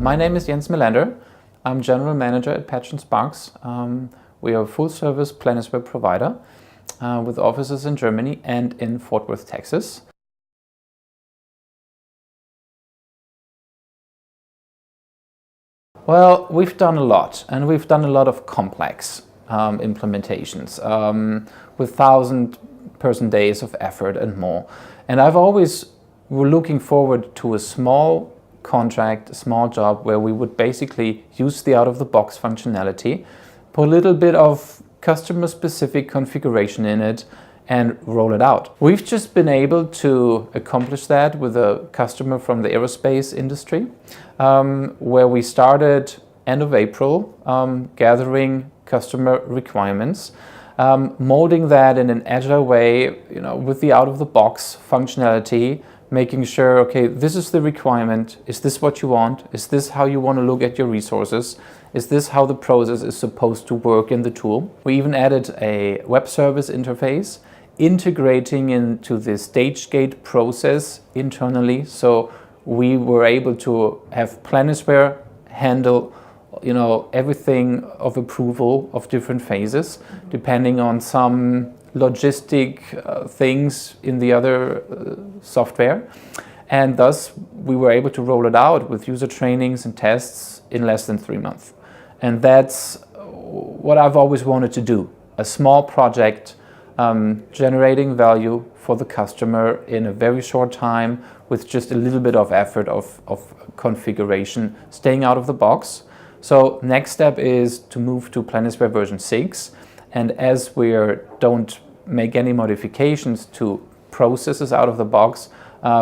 My name is Melander. I'm General Manager at Patch & Sparks. We are a full-service Planisware provider with offices in Germany and in Fort Worth, Texas. Well, we've done a lot, and we've done a lot of complex implementations with 1,000-person days of effort and more. And I've always were looking forward to a small contract, a small job where we would basically use the out-of-the-box functionality, put a little bit of customer-specific configuration in it, and roll it out. We've just been able to accomplish that with a customer from the aerospace industry, where we started end of April, gathering customer requirements, molding that in an agile way, with the out-of-the-box functionality, making sure, okay, this is the requirement. Is this what you want? Is this how you want to look at your resources? Is this how the process is supposed to work in the tool? We even added a web service interface, integrating into the stage gate process internally. So we were able to have Planisware handle everything of approval of different phases, depending on some logistic things in the other software. And thus, we were able to roll it out with user trainings and tests in less than 3 months. And that's what I've always wanted to do. A small project generating value for the customer in a very short time with just a little bit of effort of configuration, staying out of the box. So next step is to move to Planisware version 6. And as we don't make any modifications to processes out of the box,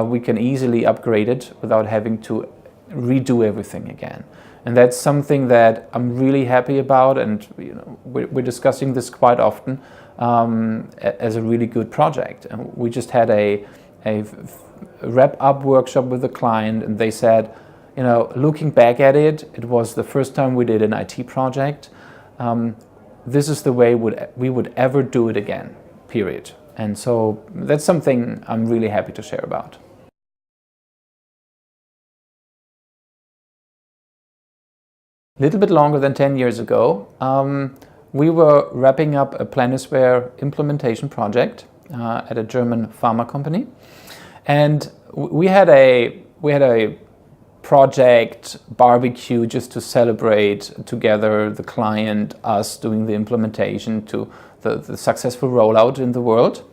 we can easily upgrade it without having to redo everything again. And that's something that I'm really happy about, and we're discussing this quite often as a really good project. And we just had a wrap-up workshop with the client, and they said, looking back at it, it was the first time we did an IT project. This is the way we would ever do it again, period. And so that's something I'm really happy to share about. A little bit longer than 10 years ago, we were wrapping up a Planisware implementation project at a German pharma company. And we had a project barbecue just to celebrate together, the client, us doing the implementation to the successful rollout in the world.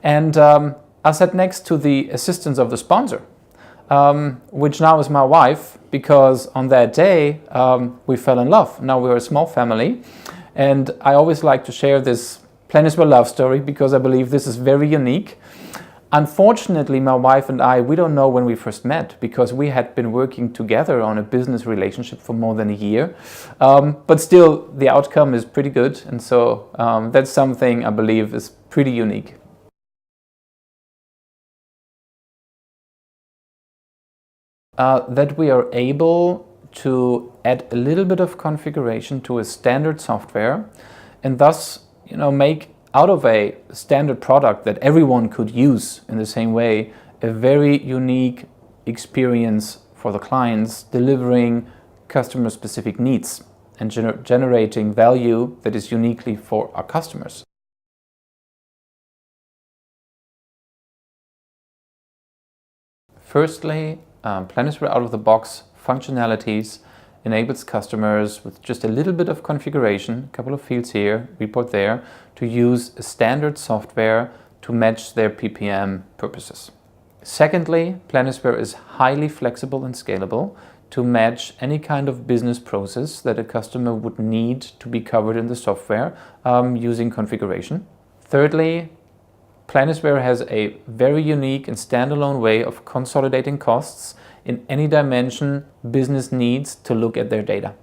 And I sat next to the assistants of the sponsor, which now is my wife, because on that day we fell in love. Now we're a small family, and I always like to share this Planisware love story because I believe this is very unique. Unfortunately, my wife and we don't know when we first met, because we had been working together on a business relationship for more than a year. But still, the outcome is pretty good. And so that's something I believe is pretty unique. That we are able to add a little bit of configuration to a standard software, and thus, make out of a standard product that everyone could use in the same way, a very unique experience for the clients, delivering customer-specific needs and generating value that is uniquely for our customers. Firstly, Planisware out-of-the-box functionalities enables customers with just a little bit of configuration, a couple of fields here, report there, to use a standard software to match their PPM purposes. Secondly, Planisware is highly flexible and scalable to match any kind of business process that a customer would need to be covered in the software using configuration. Thirdly, Planisware has a very unique and standalone way of consolidating costs in any dimension business needs to look at their data.